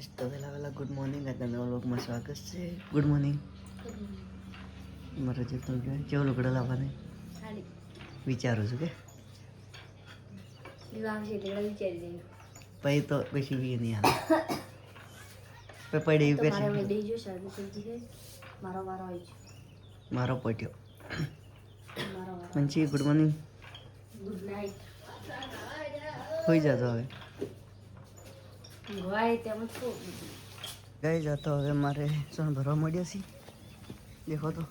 તો વહેલા good morning આજના નવા વ્લોગમાં સ્વાગત છે. Good morning. મારો જે તો કેવો લુગડો લાવવાની વિચારું છું કે પછી તો બેસી બી નહીં હાલ પડી મારો પટ્યો મંચી. Good morning. હોઈ જતો હવે ગઈ જતો હવે મારે સોન ભરવા મળ્યો છે. દેખો તો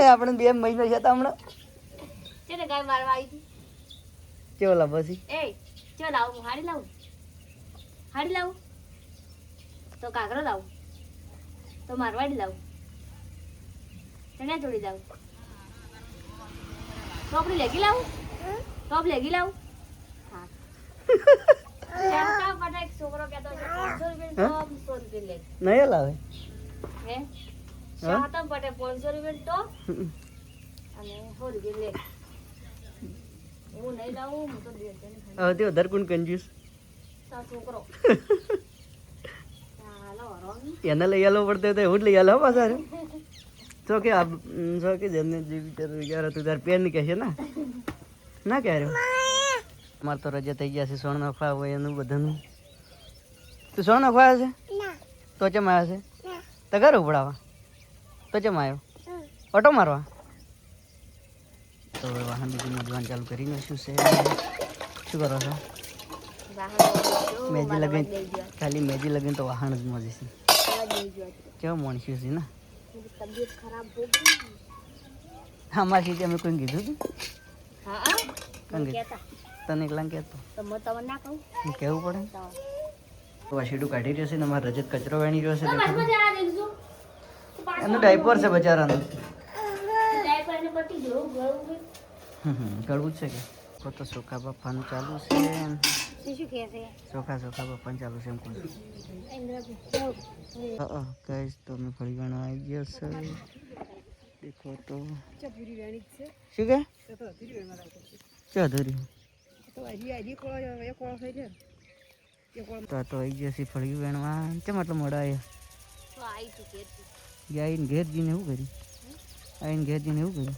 આપણે 2 મહિના જતા હમણાં કેવો લાભ છે. હાડી લાવું તો કાકરો લાવું તો મારવાડી લાવું ચણ્યા ચોળી લાવું તો આપણે લેગી લાવું હા એક છોકરો કહેતો છે 500 રૂપિયા લે નહીં લાવે હે શાતમ પટે 500 રૂપિયા તો અને 100 રૂપિયા લે હું નહીં લાવું હું તો હવે તે વધારે કોણ કંજ્યુસ છોકરો એને લઈ આલો પડતો તો એવું જ લઈ આલો પાછા તો કે જેમને જે વિચાર હતું તાર પેન કહે છે ના કહે અમારે તો રજા થઈ ગયા છે. સોણ નાખવા હોય એનું બધાનું તું સોણ નાખવા આવ્યો છે તો ચમ આવ્યો છે તો ઘર ઉપડાવવા તો ચમ આવ્યો ઓટો મારવા તો હવે વાહન બીજું મજવાનું ચાલુ કરી નાખ્યું છે. શું કરો છો? મેજી લગીન ખાલી મેજી લગીન તો વાહન જ મજે છે. કેવું માણસ્યું છે ને તબિયત ખરાબ હો ગઈ અમારી રીતે અમે કોઈ કીધું હતું હા તને એકલા કહેતો તો હું તમને ના કહું કહેવું પડે. તો વાસીડું કાઢી રહ્યો છે ને અમારા રજત કચરો વેણી રહ્યો છે. એનું ડાયપર છે બચારાનું ગળવું જ છે કે તો સોખા બાપાનું ચાલુ છે. સોખા બાપાનું ચાલુ છે એમ કહું કહીશ તો અમે ફરી ગણવા આવી ગયો છે. દેખો તો શું કે અધૂરી તો આવી ગયા છે ફળી વેણવા. કેમ આટલો મોડા આવ્યા આવીને ઘેર જઈને એવું કર્યું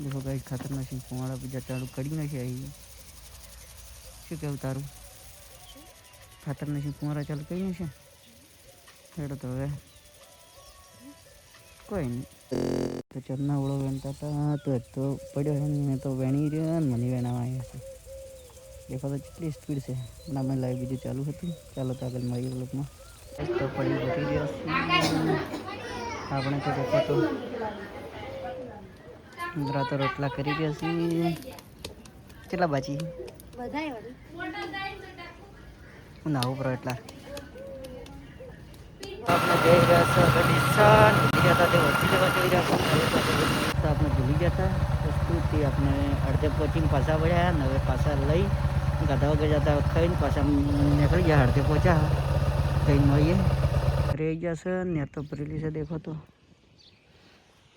દેખો ગાઈસ ખાતરના છે ફુવાળા બીજા ચાલુ કરી નાખી આવી. શું કેવું તારું? ખાતરના છે ફુવારા ચાલુ કરી નાખશે હેડો તો હવે કોઈ નહીં. તો ચરના ઓળો વેણતા હતા તો પડ્યો છે ને તો વેણી રહ્યો ને મને વેણાવા આવ્યા છે. દેખો તો કેટલી સ્પીડ છે. નામે લાઈવ બીજું ચાલુ હતું. ચાલો તો આગળ મળીએ બ્લોગમાં. તો પડી બટી રહ્યો આપણે તો દેખો તો તો રોટલા કરી રહ્યા છીએ. કેટલા બાજી હું નાવું પડે એટલા આપણે જઈ રહ્યા છો નિશાન ભૂલી ગયા હતા તે વચ્ચે જવા જઈ રહ્યા તો આપણે ભૂલી ગયા હતા વસ્તુથી આપણે અડધે પહોંચીને પાછા વળ્યા ને હવે પાછા લઈ ગાધા વગર જતા ખાઈને પાછા નીકળી ગયા. અડધે પહોંચ્યા કંઈ મળીએ રહી ગયા છે ને તો ભરેલી છે. દેખો તો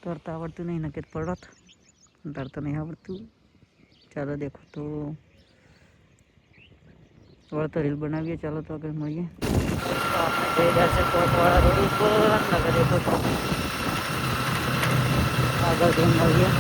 તરતા આવડતું નહીં નક્કી પડત તરતા નહીં આવડતું. ચાલો દેખો તો વળતો રીલ બનાવીએ. ચાલો તો આગળ મળીએ. આપણે જઈ રહ્યા છે કોટવાળા રોડ ઉપર નગર દેખો તો આગળ જઈને મળીએ.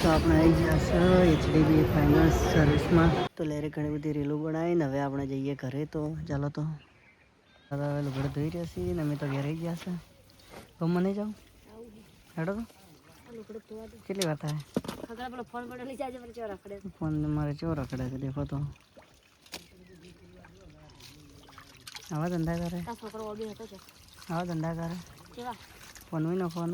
તો આપણે આવી ગયા છે HDB ફાઇનાન્સ સર્વિસમાં. તો લેરે ઘણી બધી રીલો બનાવીને હવે આપણે જઈએ ઘરે. તો ચાલો તો હવે લુગડો ધોઈ રહ્યા છીએ ને અમે તો ઘરે ગયા છે. ગમવા નહીં જાઉં હેડો તો કેટલી વાર થાય ફોન મારે ચો રખડે છે. દેખો તો આવા ધંધા કરે આવા ધંધા કરે ફોન હોય નો ફોન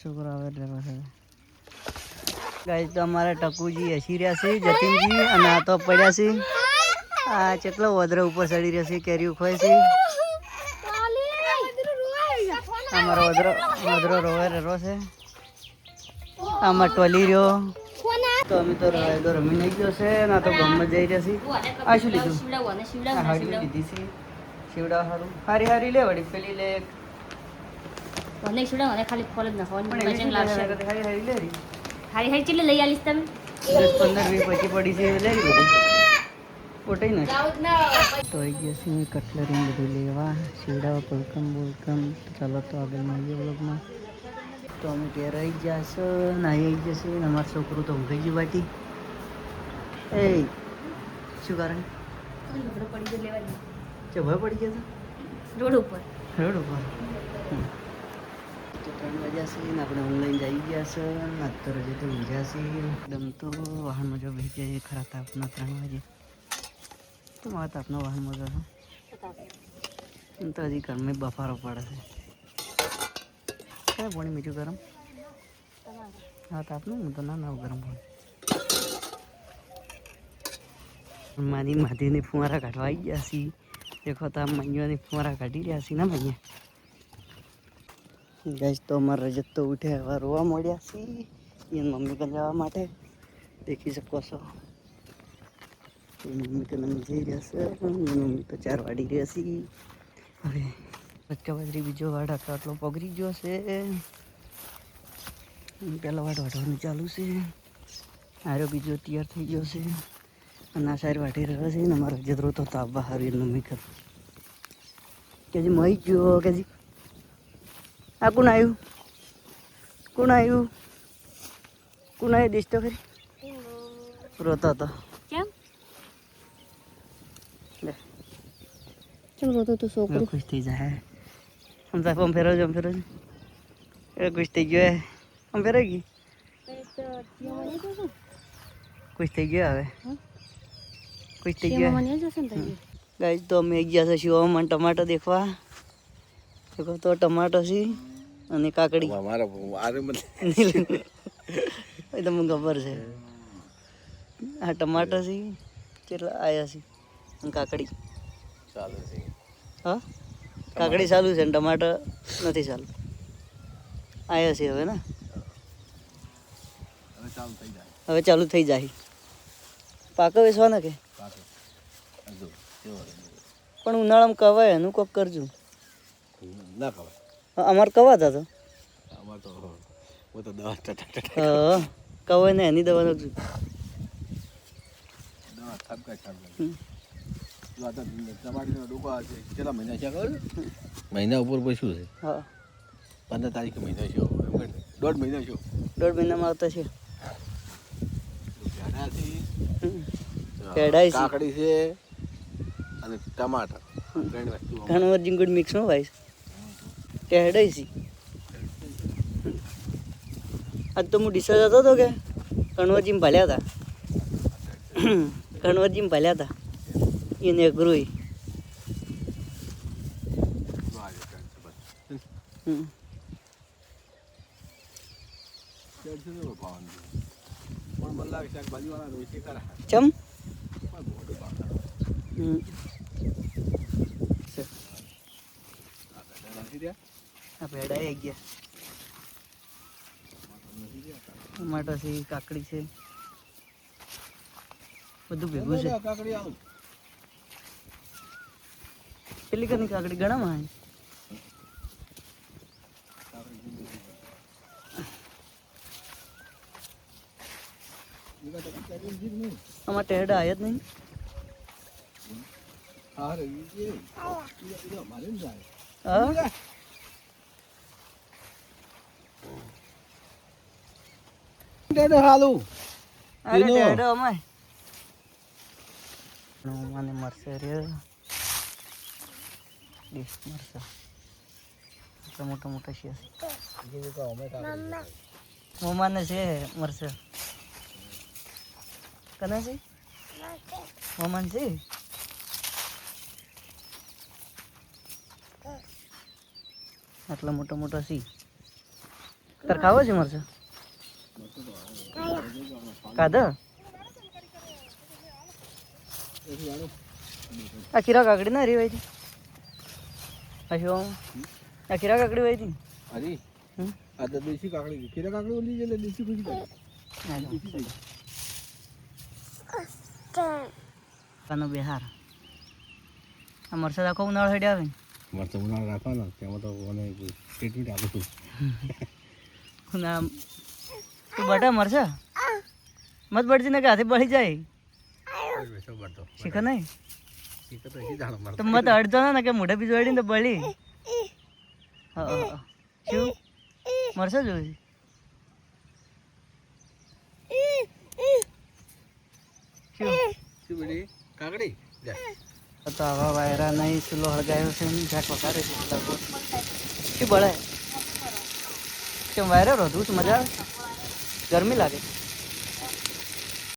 છોકરો આવે ડ્રાઈવર છે. ગાઈસ તો અમારા ટકુજી હસી રહ્યા છે જતીનજી અને આ તો પડ્યા છે. આ કેટલો વધરો ઉપર ચડી રહ્યા છે કેરીઓ ખોય છે. અમારો વધરો રોવે રહ્યો છે. આમાં ટોલી રહ્યો તો અમે તો રાયડો રમી નહીં ગયો છે ને આ તો ગામમાં જઈ રહ્યા છીએ આ શું લીધું આ હાડી લીધી છે શિવડા હારું હારી હારી લે વળી પેલી લે મને છોડા મને ખાલી ફોલ જ નાખવાનું પણ વજન લાગશે હારી હારી લે રી હારી હારી ચીલે લઈ આલીશ તમે 10-15 પછી પડી છે લે રી બધી પોટાઈ ના જાવ જ ના તો આવી ગયા છે કટલરી બધું લેવા શિવડા પલકમ બોલકમ ચાલો તો આગળ મળીએ બ્લોગમાં તો અમે ઘેર આવી ગયા છે નાહી આવી જશે ને અમારું છોકરું તો ઊંઘાઈ ગયું બાટી એ શું કારણ પડી ગયો લેવા ભય પડી ગયા રોડ ઉપર હતા રોડ ઉપર તો 3 વાગ્યા છે ને આપણે ઓનલાઈન જઈ ગયા છે આજ તો રજે તો ઊંઘ્યા છે એકદમ તો વાહનમાં જો ભેજે ખરા તાપના 3 વાગે તો મારા તાપનો વાહનમાં જો તો હજી ઘરમાં બફારો પડે છે ક્યાં પાણી બીજું ગરમ હા તાપનું હું તો ના ગરમ પાણી મારી માધીની ફુવારા કાઢવા આવી ગયા છીએ દેખો તો આ મૈયાની ફુવારા કાઢી રહ્યા છીએ ને મૈયા ગાઈસ તો અમારા રજત તો ઉઠે હવે રોવા મળ્યા છીએ એની મમ્મી કને જવા માટે દેખી શકો છો મમ્મી કને જઈ રહ્યા છે મમ્મી તો 4 વાડી રહ્યા છીએ હવે બચ્ચા બાજરી બીજો વાડ આટલો પગરી ગયો છે પહેલો વાડ વાઢવાનું ચાલુ છે આરો બીજો તૈયાર થઈ ગયો છે અને આ સારી વાટી રહ્યો છે ને અમારો જદરો તો તાપવા હારી એનું મમ્મી કર કે હજી મહી ગયો કે હજી આ કોણ આવ્યું દીશ તો ખરી રોતો હતો કેમ લે કેમ રોતો તો છોકરો ખુશ થઈ જાય આમ ફેરો એ ખુશ થઈ ગયો આમ ફેરાઈ ગઈ ખુશ થઈ ગયો હવે ખુશ થઈ ગયો ગાઈસ તો અમે ગયા છે શિવામાં ટમાટર દેખવા દેખો તો ટમાટર છે અને કાકડી એ તો મને ખબર છે આ ટમાટર છે કેટલા આવ્યા છે અને કાકડી હા કાકડી ચાલુ છે ને ટમાટર નથી ચાલુ આવ્યા છે હવે ને હવે ચાલુ થઈ જાય પાકો વેચવાના કે પણ ઉનાળામાં કવાય એનું કોક કરજો ના ખબર અમારે કવાતા તો અમાર તો હું તો દવા હા કવાય ને એની દવા નાખજો દવા ઠપકા જો આ તો ટમાટીનો ડોકા છે કેટલા મહિના છે ખબર મહિના ઉપર પછી શું છે હા 15 તારીખે મહિનો છે એમ કે 1.5 મહિનો છે 1.5 મહિનામાં આવતા છે ભેડા છે ભેડા છે કાકડી છે અને ટમાટર ત્રણ વસ્તુ ઘણું વર્જિંગ ગુડ મિક્સ નો ભાઈ ટેહડાઈ છે આજ તો હું ડીસા જતો હતો કે કણવરજીમ ભાલ્યા હતા કણવરજીમ ભાલ્યા હતા એને અઘરું ચમ આ ભેડા આવી ગયા ટમાટર છે કાકડી છે બધું ભેગું છે કેટલી કની કાકડી ગણામાં આમાં ટેહડા આવ્યા જ નહીં હા અરે ટેહડો અમાય મને મળશે રે ડીશ મળશે મોટા મોટા છે મમ્માને છે મળશે કને છે મમ્માને છે આટલા મોટા મોટા સી તાર ખાવો છે મરશે કાધા આ ખીરા કાકડી ના રી ભાઈ અશો આ ખીરા કાકડી ભાઈ હતી અરે આ તો દેશી કાકડી ખીરા કાકડી ઓલી જે દેશી ખુશી કાનો બિહાર આ મરસાદ આખો ઉનાળો હેડે આવે ને મરચાં ઉનાળો રાખવાનો તેમાં તો મને ટ્રીટમેન્ટ આપું છું ઉનાળા તું બટા મરસા મત બળતી ને કે હાથે બળી જાય શીખર નહીં તો મત અડતો ને કે મોઢા પીછું અડીને તો બળી શું મરસા જોયું શું કાકડી તો આવા વાયરા નહીં ચૂલો હળગાયો છે ઝાક વગાડે છે શું બળે કેમ વાયરા રોધું છું મજા આવે ગરમી લાગે